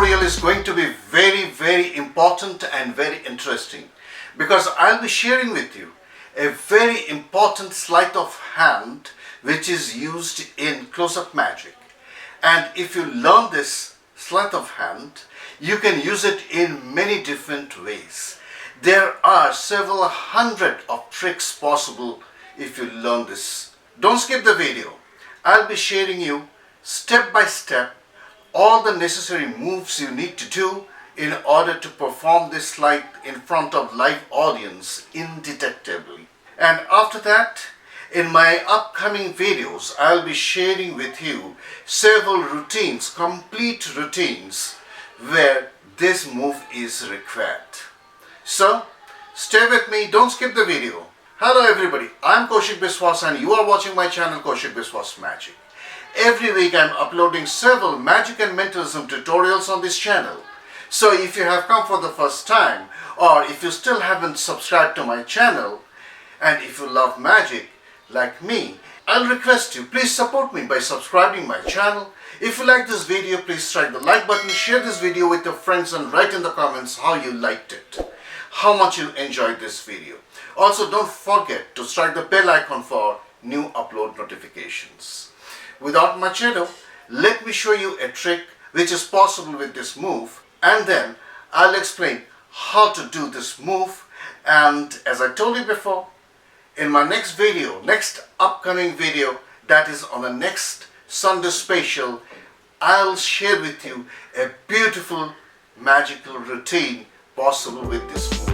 tutorial is going to be very important and very interesting, because I'll be sharing with you a very important sleight of hand which is used in close-up magic. And if you learn this sleight of hand, you can use it in many different ways. There are several hundred of tricks possible if you learn this. Don't skip the video. I'll be sharing you step by step all the necessary moves you need to do in order to perform this sleight in front of live audience indetectably. And after that, in my upcoming videos, I'll be sharing with you several routines, complete routines, where this move is required. So, stay with me, don't skip the video. Hello everybody, I'm Kaushik Biswas and you are watching my channel Kaushik Biswas Magic. Every week I'm uploading several magic and mentalism tutorials on this channel. So if you have come for the first time, or if you still haven't subscribed to my channel, and if you love magic like me, I'll request you, please support me by subscribing my channel. If you like this video, please strike the like button, share this video with your friends and write in the comments how you liked it, how much you enjoyed this video. Also, don't forget to strike the bell icon for new upload notifications. Without much ado, let me show you a trick which is possible with this move, and then I'll explain how to do this move. And as I told you before, in my next video, next upcoming video, that is on the next Sunday special, I'll share with you a beautiful magical routine possible with this move.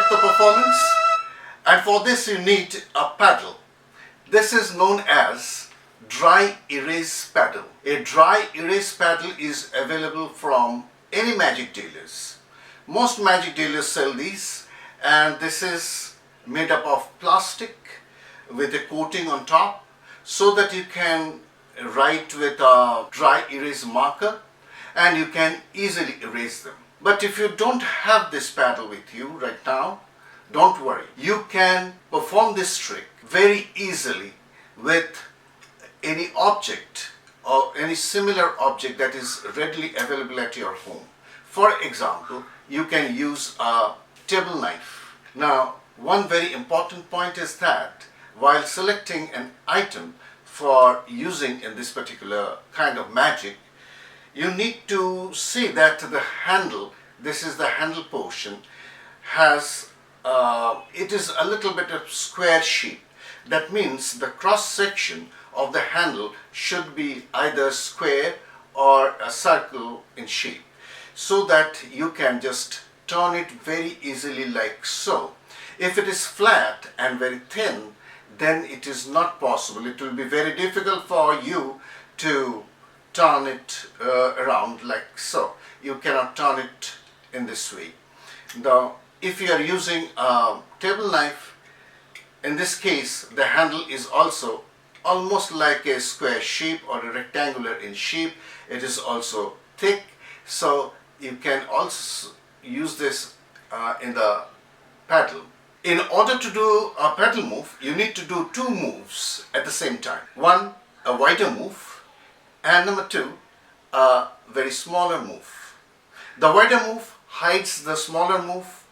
The performance, and for this you need a paddle. This is known as dry erase paddle. A dry erase paddle is available from any magic dealers. Most magic dealers sell these, and this is made up of plastic with a coating on top so that you can write with a dry erase marker and you can easily erase them. But if you don't have this paddle with you right now, don't worry. You can perform this trick very easily with any object or any similar object that is readily available at your home. For example, you can use a table knife. Now, one very important point is that while selecting an item for using in this particular kind of magic, you need to see that the handle, this is the handle portion, it is a little bit of square shape. That means the cross section of the handle should be either square or a circle in shape, so that you can just turn it very easily like so. If it is flat and very thin, then it is not possible. It will be very difficult for you to turn it around like so. You cannot turn it in this way. Now, if you are using a table knife, in this case the handle is also almost like a square shape or a rectangular in shape. It is also thick, so you can also use this in the paddle. In order to do a paddle move, you need to do two moves at the same time. One, a wider move, and number two, a very smaller move. The wider move hides the smaller move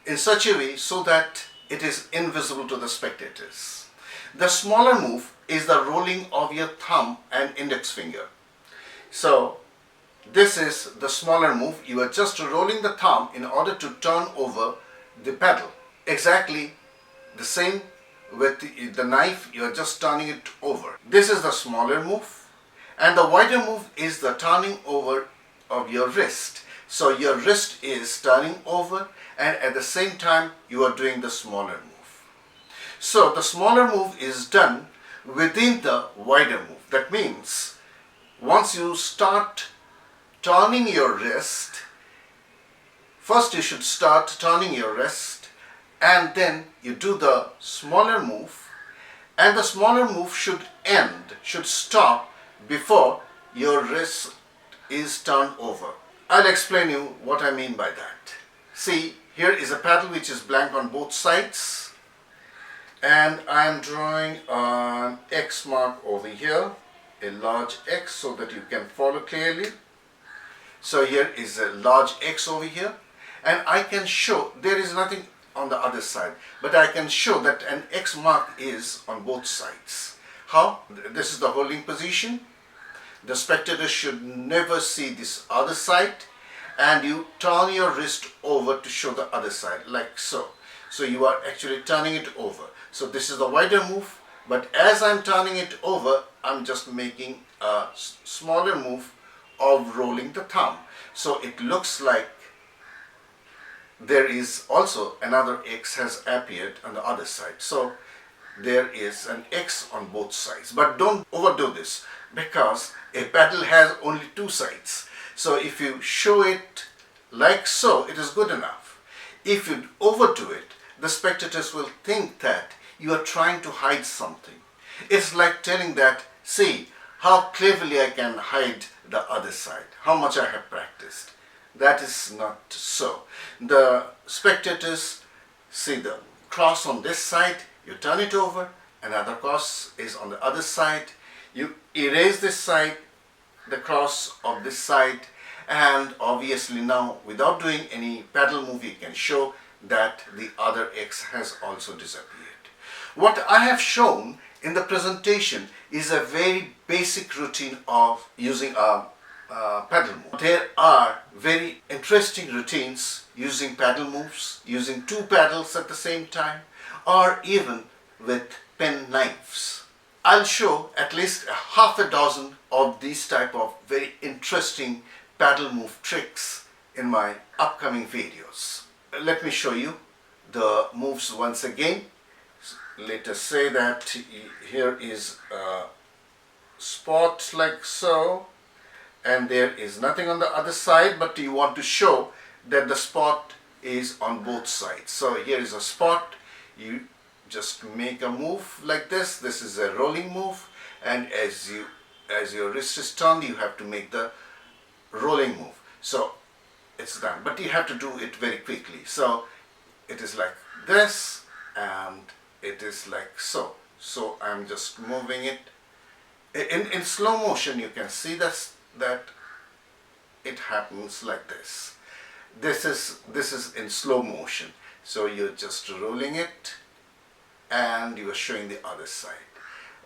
in such a way so that it is invisible to the spectators. The smaller move is the rolling of your thumb and index finger. So This is the smaller move. You are just rolling the thumb in order to turn over the paddle. Exactly the same with the knife, you are just turning it over. This is the smaller move, and the wider move is the turning over of your wrist. So your wrist is turning over, and at the same time you are doing the smaller move. So the smaller move is done within the wider move. That means once you start turning your wrist, first you should start turning your wrist, and then you do the smaller move, and the smaller move should stop before your wrist is turned over. I'll explain you what I mean by that. See, here is a paddle which is blank on both sides, and I am drawing an X mark over here, a large X, so that you can follow clearly. So here is a large X over here, and I can show there is nothing on the other side, but I can show that an X mark is on both sides. How? This is the holding position. The spectator should never see this other side, and you turn your wrist over to show the other side, like so. So you are actually turning it over. So this is the wider move, but as I'm turning it over, I'm just making a smaller move of rolling the thumb. So it looks like there is also another X has appeared on the other side. So there is an X on both sides. But don't overdo this, because a paddle has only two sides. So if you show it like so, it is good enough. If you overdo it, the spectators will think that you are trying to hide something. It's like telling that, see how cleverly I can hide the other side, how much I have practiced. That is not so. The spectators see the cross on this side, you turn it over, another cross is on the other side, you erase this side, the cross of this side, and obviously now without doing any paddle move, you can show that the other X has also disappeared. What I have shown in the presentation is a very basic routine of using a paddle move. There are very interesting routines using paddle moves, using two paddles at the same time, or even with pen knives. I'll show at least half a dozen of these type of very interesting paddle move tricks in my upcoming videos. Let me show you the moves once again. Let us say that here is a spot like so, and there is nothing on the other side, but you want to show that the spot is on both sides. So here is a spot, you just make a move like this. This is a rolling move, and as your wrist is turned, you have to make the rolling move. So it's done, but you have to do it very quickly. So it is like this, and it is like so. So I'm just moving it in slow motion. You can see that it happens like this. This is in slow motion. So you're just rolling it, and you are showing the other side.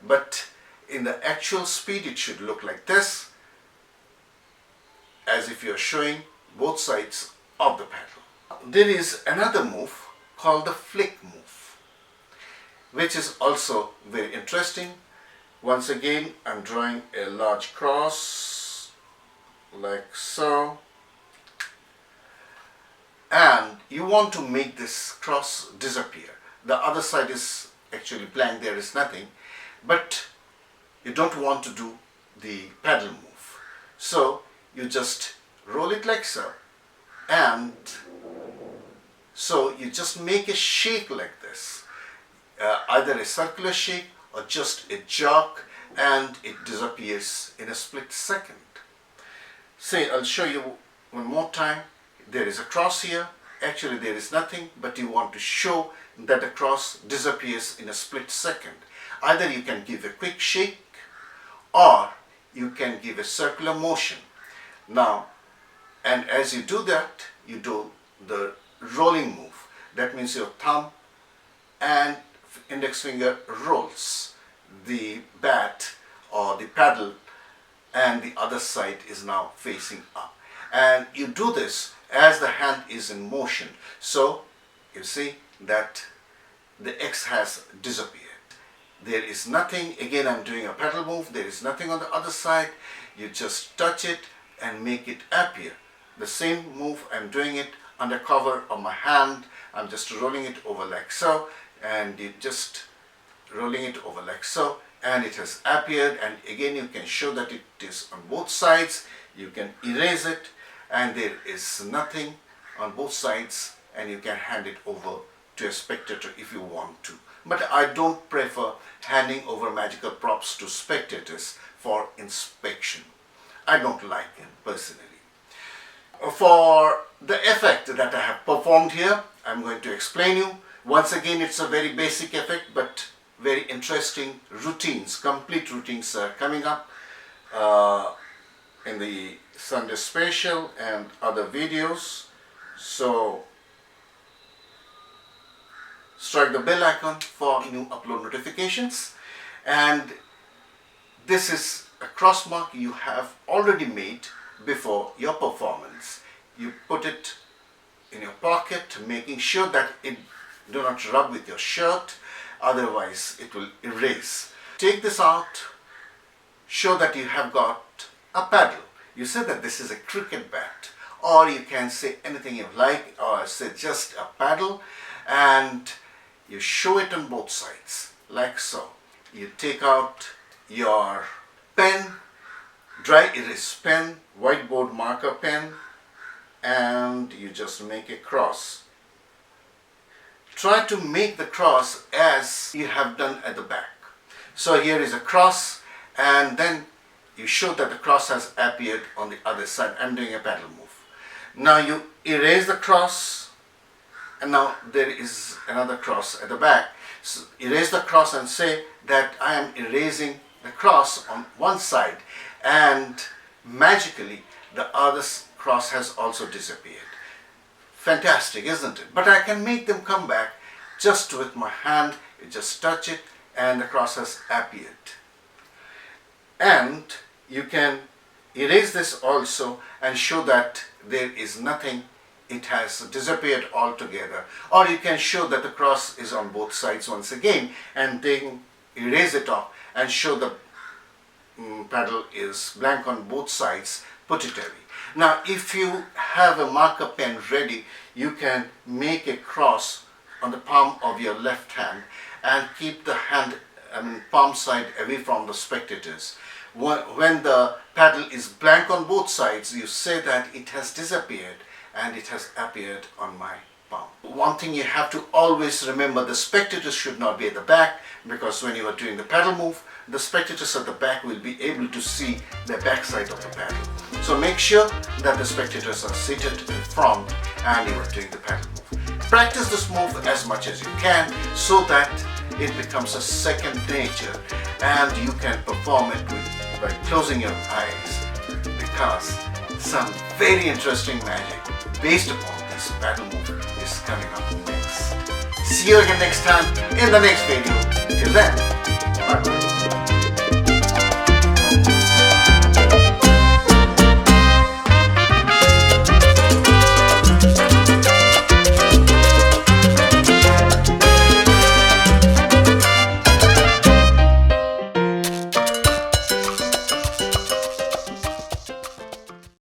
But in the actual speed, it should look like this, as if you're showing both sides of the paddle. There is another move called the flick move, which is also very interesting. Once again, I'm drawing a large cross like so, and you want to make this cross disappear. The other side is actually blank, there is nothing, but you don't want to do the paddle move. So you just roll it like so, and so you just make a shake like this, either a circular shake or just a jerk, and it disappears in a split second. Say, I'll show you one more time. There is a cross here. Actually there is nothing, but you want to show that the cross disappears in a split second. Either you can give a quick shake, or you can give a circular motion. Now, and as you do that, you do the rolling move. That means your thumb and index finger rolls the bat or the paddle and the other side is now facing up. And you do this as the hand is in motion. So you see that the X has disappeared. There is nothing, again I'm doing a pedal move, there is nothing on the other side. You just touch it and make it appear. The same move, I'm doing it under cover of my hand. I'm just rolling it over like so, and you just rolling it over like so, and it has appeared. And again you can show that it is on both sides. You can erase it and there is nothing on both sides, and you can hand it over to a spectator if you want to. But I don't prefer handing over magical props to spectators for inspection. I don't like it personally. For the effect that I have performed here, I'm going to explain you. Once again, it's a very basic effect, but very interesting routines, complete routines are coming up in the Sunday special and other videos. So strike the bell icon for new upload notifications. And this is a cross mark you have already made before your performance. You put it in your pocket, making sure that it do not rub with your shirt, otherwise it will erase. Take this out, show that you have got a paddle. You say that this is a cricket bat, or you can say anything you like, or say just a paddle, and you show it on both sides like so. You take out your pen, dry erase pen, whiteboard marker pen, and you just make a cross. Try to make the cross as you have done at the back. So here is a cross, and then you show that the cross has appeared on the other side. I'm doing a paddle move. Now you erase the cross, and now there is another cross at the back. So erase the cross and say that I am erasing the cross on one side, and magically the other cross has also disappeared. Fantastic, isn't it? But I can make them come back just with my hand. You just touch it and the cross has appeared. And you can erase this also and show that there is nothing, it has disappeared altogether. Or you can show that the cross is on both sides once again, and then erase it off and show the paddle is blank on both sides, put it away. Now if you have a marker pen ready, you can make a cross on the palm of your left hand and keep the hand, palm side away from the spectators. When the paddle is blank on both sides, you say that it has disappeared and it has appeared on my palm. One thing you have to always remember, the spectators should not be at the back, because when you are doing the paddle move, the spectators at the back will be able to see the back side of the paddle. So make sure that the spectators are seated in front and you are doing the paddle move. Practice this move as much as you can so that it becomes a second nature, and you can perform it by closing your eyes, because some very interesting magic based upon this paddle move is coming up next. See you again next time in the next video. Till then,